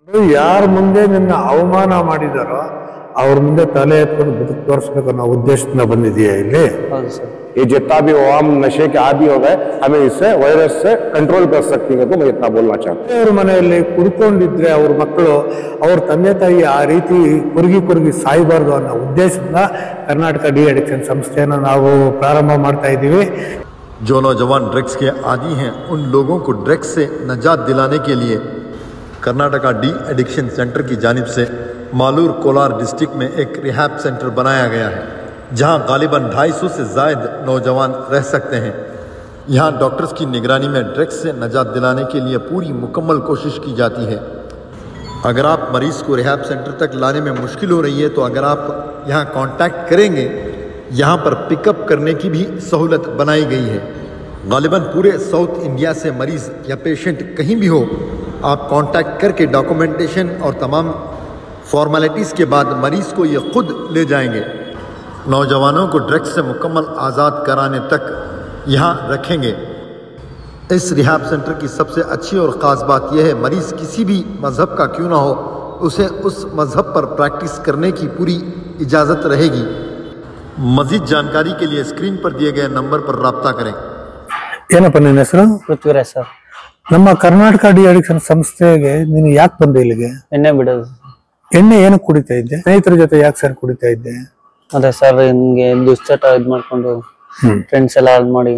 ಯಾರ ಮುಂದೆ ನಿನ್ನ ಅವಮಾನ ಮಾಡಿದಾರೋ ಅವ್ರ ಮುಂದೆ ತಲೆ ಎತ್ಕೊಂಡು ಬದುಕು ತೋರಿಸ್ಬೇಕು ಅನ್ನೋ ಉದ್ದೇಶದಿಂದ ಬಂದಿದೆಯಾ ಇಲ್ಲಿ? ये जितना भी आम नशे के आदी हो गए हमें इससे वायरस से कंट्रोल कर सकती है तो मैं इतना बोलना चाहता हूँ। ಅವ್ರ ಮನೆಯಲ್ಲಿ ಕುಡ್ಕೊಂಡಿದ್ರೆ ಅವ್ರ ಮಕ್ಕಳು ಅವ್ರ ತಂದೆ ತಾಯಿ ಆ ರೀತಿ ಕುರುಗಿ ಸಾಯಬಾರ್ದು ಅನ್ನೋ ಉದ್ದೇಶದಿಂದ ಕರ್ನಾಟಕ ಡಿ ಅಡಿಕ್ಷನ್ ಸಂಸ್ಥೆಯನ್ನು ನಾವು ಪ್ರಾರಂಭ ಮಾಡ್ತಾ ಇದ್ದೀವಿ। जो नौजवान ड्रग्स के आदी हैं उन लोगों को ड्रग्स से निजात दिलाने के लिए कर्नाटका डी एडिक्शन सेंटर की जानिब से मालूर कोलार डिस्ट्रिक्ट में एक रिहैब सेंटर बनाया गया है जहां गालिबन 250 से ज़ायद नौजवान रह सकते हैं। यहां डॉक्टर्स की निगरानी में ड्रग्स से निजात दिलाने के लिए पूरी मुकम्मल कोशिश की जाती है। अगर आप मरीज़ को रिहैब सेंटर तक लाने में मुश्किल हो रही है तो अगर आप यहां कांटेक्ट करेंगे यहाँ पर पिकअप करने की भी सहूलत बनाई गई है। गालिबन पूरे साउथ इंडिया से मरीज़ या पेशेंट कहीं भी हो आप कांटेक्ट करके डॉक्यूमेंटेशन और तमाम फॉर्मेलिटीज़ के बाद मरीज़ को ये खुद ले जाएंगे। नौजवानों को ड्रग्स से मुकम्मल आज़ाद कराने तक यहाँ रखेंगे। इस रिहैब सेंटर की सबसे अच्छी और ख़ास बात यह है मरीज़ किसी भी मज़हब का क्यों ना हो उसे उस मज़हब पर प्रैक्टिस करने की पूरी इजाज़त रहेगी। मज़ीद जानकारी के लिए स्क्रीन पर दिए गए नंबर पर रब्ता करें। ಏನಪ್ಪ ನಿನ್ನ ಹೆಸರು? ಪೃಥ್ವಿರಾಜ್ ಸರ್। ನಮ್ಮ ಕರ್ನಾಟಕ ಡಿ ಅಡಿಕ್ಷನ್ ಸಂಸ್ಥೆಗೆ ನೀನು ಯಾಕೆ ಬಂದೆ ಇಲ್ಲಿಗೆ? ಎಣ್ಣೆ ಬಿಡೋದು। ಎಣ್ಣೆ ಏನಕ್ಕೆ ಕುಡಿತಾ ಇದ್ದೆ? ಸ್ನೇಹಿತರ ಜೊತೆ ಯಾಕೆ ಸೇರಿ ಕುಡಿತಾ ಇದ್ದೆ? ಅದೇ ಸರ್ ಹಿಂಗೆ ದುಶ್ಚಟ ಇದ್ ಮಾಡ್ಕೊಂಡು ಫ್ರೆಂಡ್ಸ್ ಎಲ್ಲ ಹಾಳು ಮಾಡಿ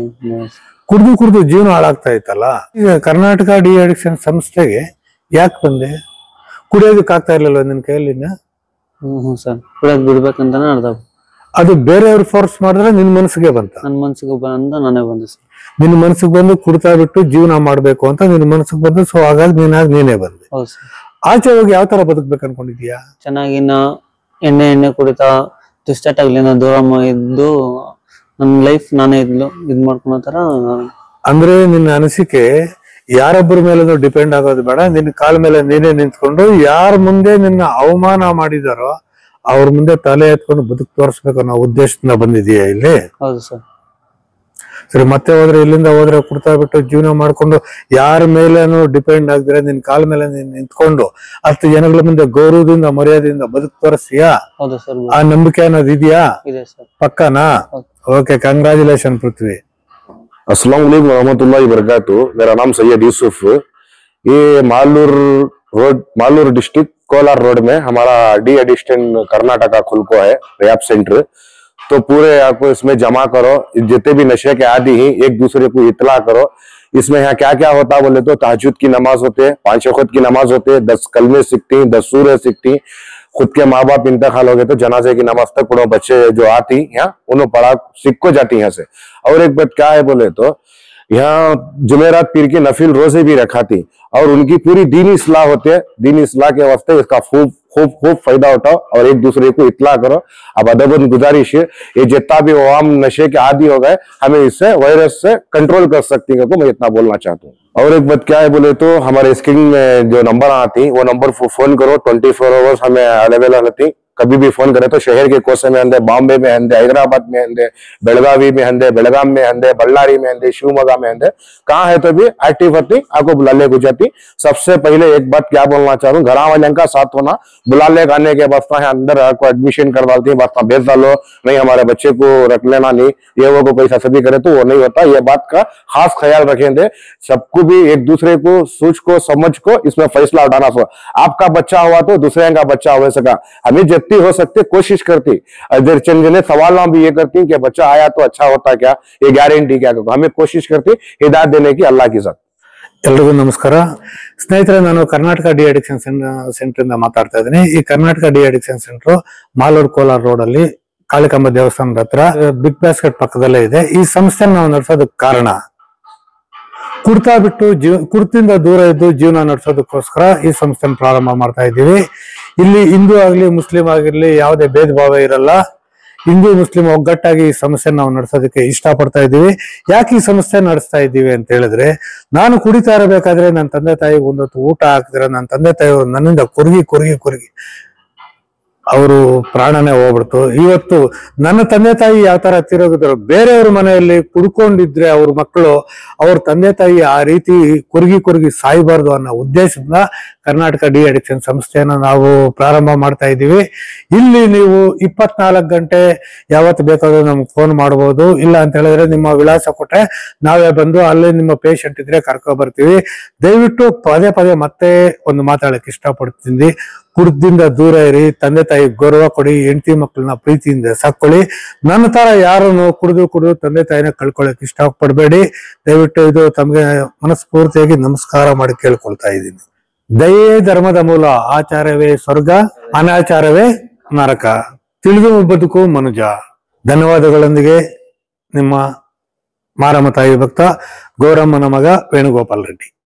ಕುಡಿದು ಜೀವನ ಹಾಳಾಗ್ತಾ ಇತ್ತಲ್ಲ। ಈಗ ಕರ್ನಾಟಕ ಡಿ ಅಡಿಕ್ಷನ್ ಸಂಸ್ಥೆಗೆ ಯಾಕೆ ಬಂದೆ? ಕುಡಿಯೋದಕ್ಕೆ ಆಗ್ತಾ ಇರ್ಲಿಲ್ಲ ನಿನ್ ಕೈಯಲ್ಲಿ? ಹ್ಮ್ ಸರ್ ಕುಡಿಯೋದ್ ಬಿಡ್ಬೇಕಂತಾನೆ ಅರ್ಧ ಅದು ಬೇರೆಯವ್ರು ಫೋರ್ಸ್ ಮಾಡಿದ್ರೆ ನಿನ್ ಮನಸ್ಸಿಗೆ ಬಂತ? ನನ್ನ ಮನ್ಸಿಗೆ ಬಂದ ನಾನೇ ಬಂದೆ ಸರ್। ನಿನ್ನ ಮನಸ್ಸಿಗೆ ಬಂದು ಕುಡ್ತಾ ಬಿಟ್ಟು ಜೀವನ ಮಾಡ್ಬೇಕು ಅಂತ ನಿನ್ನ ಮನಸ್ಸಿಗೆ ಬಂದು ಸೊ ಹಾಗಾಗಿ ನೀನೇ ಬಂದೆ। ಹೌದು ಸರ್। ಆಚೆ ಹೋಗಿ ಯಾವ ತರ ಬದುಕ್ಬೇಕು ಅನ್ಕೊಂಡಿದ್ಯಾ? ಚೆನ್ನಾಗಿ ಎಣ್ಣೆ ಕುಡಿತಾ ದುಶ್ಚಟಗಳಿಂದ ದೂರ ಇದ್ದು ನನ್ನ ಲೈಫ್ ನಾನೇ ಇದ್ ಮಾಡ್ಕೊಳೋ ತರ। ಅಂದ್ರೆ ನಿನ್ನ ಅನಿಸಿಕೆ ಯಾರೊಬ್ಬರ ಮೇಲೂ ಡಿಪೆಂಡ್ ಆಗೋದು ಬೇಡ, ನಿನ್ನ ಕಾಲ ಮೇಲೆ ನೀನೇ ನಿಂತ್ಕೊಂಡು ಯಾರ ಮುಂದೆ ನಿನ್ನ ಅವಮಾನ ಮಾಡಿದಾರೋ ಅವ್ರ ಮುಂದೆ ತಲೆ ಎತ್ಕೊಂಡು ಬದುಕು ತೋರಿಸ್ಬೇಕು ಅನ್ನೋ ಉದ್ದೇಶದಿಂದ ಬಂದಿದೆಯಾ ಇಲ್ಲಿ? ಹೌದು ಸರ್। ಸರಿ, ಮತ್ತೆ ಇಲ್ಲಿಂದ ಹೋದ್ರೆ ಕುಡ್ತಾ ಬಿಟ್ಟು ಜೀವನ ಮಾಡ್ಕೊಂಡು ಯಾರ ಮೇಲೇನು ಡಿಪೆಂಡ್ ಆಗದಿರ ನಿನ್ ಕಾಲ ಮೇಲೆ ನೀನ್ ನಿಂತ್ಕೊಂಡು 10 ಜನಗಳ ಮುಂದೆ ಗೌರವದಿಂದ ಮರ್ಯಾದೆಯಿಂದ ಬದುಕು ತೋರಿಸ್ತೀಯಾ? ಹೌದು ಸರ್। ಆ ನಂಬಿಕೆ ಅನ್ನೋದು ಇದೆಯಾ? ಇದೆ ಸರ್। ಪಕ್ಕನಾ? ಓಕೆ, ಕಂಗ್ರಾಚುಲೇಷನ್ ಪೃಥ್ವಿ। अस्सलाम वालेकुम रहमतुल्लाहि वबरकातुहू। मेरा नाम सैयद यूसुफ। ये मालूर डिस्ट्रिक्ट कोलार रोड में हमारा डी एडिक्शन कर्नाटका खुल को है रिहैब सेंटर। तो पूरे आपको इसमें जमा करो, जितने भी नशे के आदी ही एक दूसरे को इतला करो। इसमें यहाँ क्या क्या होता बोले तो तहज्जुद की नमाज होते है, 5 वक्त की नमाज होते है, 10 कलमे सीखती, 10 सूरह सीखती। खुद के माँ बाप इंतकाल हो गए तो जनाजे की नमाज तक पढ़ो, बच्चे जो आती यहाँ उन्होंने पढ़ा सीख को जाती यहाँ से। और एक बात क्या है बोले तो यहाँ जुमेरात पीर की नफिल रोजे भी रखाती और उनकी पूरी दीनी इस्लाह होती है। दीनी इस्लाह के वास्ते इसका खूब फायदा उठाओ और एक दूसरे को इतला करो। अब अदबन गुजारिश है ये जितना भी आम नशे के आदी हो गए हमें इससे वायरस से कंट्रोल कर सकती है तो मैं इतना बोलना चाहता हूँ। और एक बात क्या है बोले तो हमारे स्क्रीन में जो नंबर आती वो नंबर फोन करो, 24 आवर्स हमें अवेलेबल रहती। कभी भी फोन करें तो शहर के कोसे में हंदे, बॉम्बे में हंदे, हैदराबाद में हंदे, बेलगावी में हंदे, बेलगाम में हंदे, बल्लारी में हंदे, शिवमोगा में हंदे, कहाँ है तो भी एक्टिव होती आपको बुलाले को जाती। सबसे पहले एक बात क्या बोलना चाह रहा हूँ, घर वाले का साथ होना, बुलाले आने के वास्ता है अंदर आपको एडमिशन करवा देती वास्ता भेज डालो, नहीं हमारे बच्चे को रख लेना, नहीं ये वो को पैसा सभी करे तो वो नहीं होता। ये बात का खास ख्याल रखेंगे, सबको भी एक दूसरे को सोच को समझ को इसमें फैसला उठाना। आपका बच्चा हुआ तो दूसरे का बच्चा हो सका, हमें हो सकते कोशिश करती। अगर चंद जने सवाल भी ये करती कि बच्चा आया तो अच्छा होता क्या, ये गारंटी क्या, हमें कोशिश करती हिदायत देने की अल्लाह की साथ। ಎಲ್ರಿಗೂ ನಮಸ್ಕಾರ ಸ್ನೇಹಿತರೆ, ನಾನು ಕರ್ನಾಟಕ ಡಿ ಅಡಿಕ್ಷನ್ ಸೆಂಟರ್ ಇಂದ ಮಾತಾಡ್ತಾ ಇದ್ದೀನಿ। ಈ Karnataka de addiction centre Malur Kolar road ಅಲ್ಲಿ ಕಾಳಿಕಾಂಬ ದೇವಸ್ಥಾನದ ಹತ್ರ ಬಿಗ್ ಬಾಸ್ಕೆಟ್ ಪಕ್ಕದಲ್ಲೇ ಇದೆ। ಈ ಸಂಸ್ಥೆ ನಾವು ನಡೆಸೋದಕ್ಕೆ ಕಾರಣ ಕುಡ್ತಾ ಬಿಟ್ಟು ಕುಡ್ತಿಂದ ದೂರ ಇದ್ದು ಜೀವನ ನಡೆಸೋದಕ್ಕೋಸ್ಕರ ಈ ಸಂಸ್ಥೆನ ಪ್ರಾರಂಭ ಮಾಡ್ತಾ ಇದ್ದೀವಿ। ಇಲ್ಲಿ ಹಿಂದೂ ಆಗ್ಲಿ ಮುಸ್ಲಿಂ ಆಗಿರ್ಲಿ ಯಾವುದೇ ಭೇದ ಭಾವ ಇರಲ್ಲ, ಹಿಂದೂ ಮುಸ್ಲಿಂ ಒಗ್ಗಟ್ಟಾಗಿ ಈ ಸಮಸ್ಯೆ ನಾವು ನಡೆಸೋದಕ್ಕೆ ಇಷ್ಟಪಡ್ತಾ ಇದ್ದೀವಿ। ಯಾಕೆ ಈ ಸಮಸ್ಯೆ ನಡೆಸ್ತಾ ಇದ್ದೀವಿ ಅಂತ ಹೇಳಿದ್ರೆ, ನಾನು ಕುಡಿತಾ ಇರಬೇಕಾದ್ರೆ ನನ್ನ ತಂದೆ ತಾಯಿ ಒಂದೊತ್ತು ಊಟ ಹಾಕಿದ್ರೆ ನನ್ನ ತಂದೆ ತಾಯಿಯವರು ನನ್ನಿಂದ ಕುರುಗಿ ಅವರು ಪ್ರಾಣನೇ ಹೋಗ್ಬಿಡ್ತು। ಇವತ್ತು ನನ್ನ ತಂದೆ ತಾಯಿ ಯಾವ ತರ ತಿರೋಗಿದ್ರು, ಬೇರೆಯವ್ರ ಮನೆಯಲ್ಲಿ ಕುಡ್ಕೊಂಡಿದ್ರೆ ಅವ್ರ ಮಕ್ಕಳು ಅವ್ರ ತಂದೆ ತಾಯಿ ಆ ರೀತಿ ಕುರುಗಿ ಸಾಯಬಾರ್ದು ಅನ್ನೋ ಉದ್ದೇಶದಿಂದ ಕರ್ನಾಟಕ ಡಿ ಅಡಿಕ್ಷನ್ ಸಂಸ್ಥೆಯನ್ನು ನಾವು ಪ್ರಾರಂಭ ಮಾಡ್ತಾ ಇದ್ದೀವಿ. ಇಲ್ಲಿ ನೀವು 24 ಗಂಟೆ ಯಾವತ್ತು ಬೇಕಾದ್ರೂ ನಮ್ಗೆ ಫೋನ್ ಮಾಡಬಹುದು. ಇಲ್ಲ ಅಂತ ಹೇಳಿದ್ರೆ ನಿಮ್ಮ ವಿಳಾಸ ಕೊಟ್ರೆ ನಾವೇ ಬಂದು ಅಲ್ಲಿ ನಿಮ್ಮ ಪೇಷಂಟ್ ಇದ್ರೆ ಕರ್ಕೊ ಬರ್ತೀವಿ. ದಯವಿಟ್ಟು ಪದೇ ಪದೇ ಮತ್ತೆ ಒಂದು ಮಾತಾಡಕ್ಕೆ ಇಷ್ಟಪಡ್ತೀನಿ. ಕುಡ್ದಿಂದ ದೂರ ಇರಿ, ತಂದೆ ತಾಯಿ ಗೌರವ ಕೊಡಿ, ಹೆಂಡತಿ ಮಕ್ಕಳನ್ನ ಪ್ರೀತಿಯಿಂದ ಸಾಕೊಳ್ಳಿ. ನನ್ನ ತರ ಯಾರನ್ನು ಕುಡಿದು ತಂದೆ ತಾಯಿನ ಕಳ್ಕೊಳ್ಳಕ್ ಇಷ್ಟಪಡಬೇಡಿ. ದಯವಿಟ್ಟು ಇದು ತಮ್ಗೆ ಮನಸ್ಫೂರ್ತಿಯಾಗಿ ನಮಸ್ಕಾರ ಮಾಡಿ ಕೇಳ್ಕೊಳ್ತಾ ಇದ್ದೀನಿ. ದಯೆ ಧರ್ಮದ ಮೂಲ, ಆಚಾರವೇ ಸ್ವರ್ಗ, ಅನಾಚಾರವೇ ನರಕ, ತಿಳಿದು ಬದುಕು ಮನುಜ. ಧನ್ಯವಾದಗಳೊಂದಿಗೆ ನಿಮ್ಮ ಮಾರಮ್ಮ ತಾಯಿ ಭಕ್ತ ಗೌರಮ್ಮನ ಮಗ ವೇಣುಗೋಪಾಲ್ ರೆಡ್ಡಿ.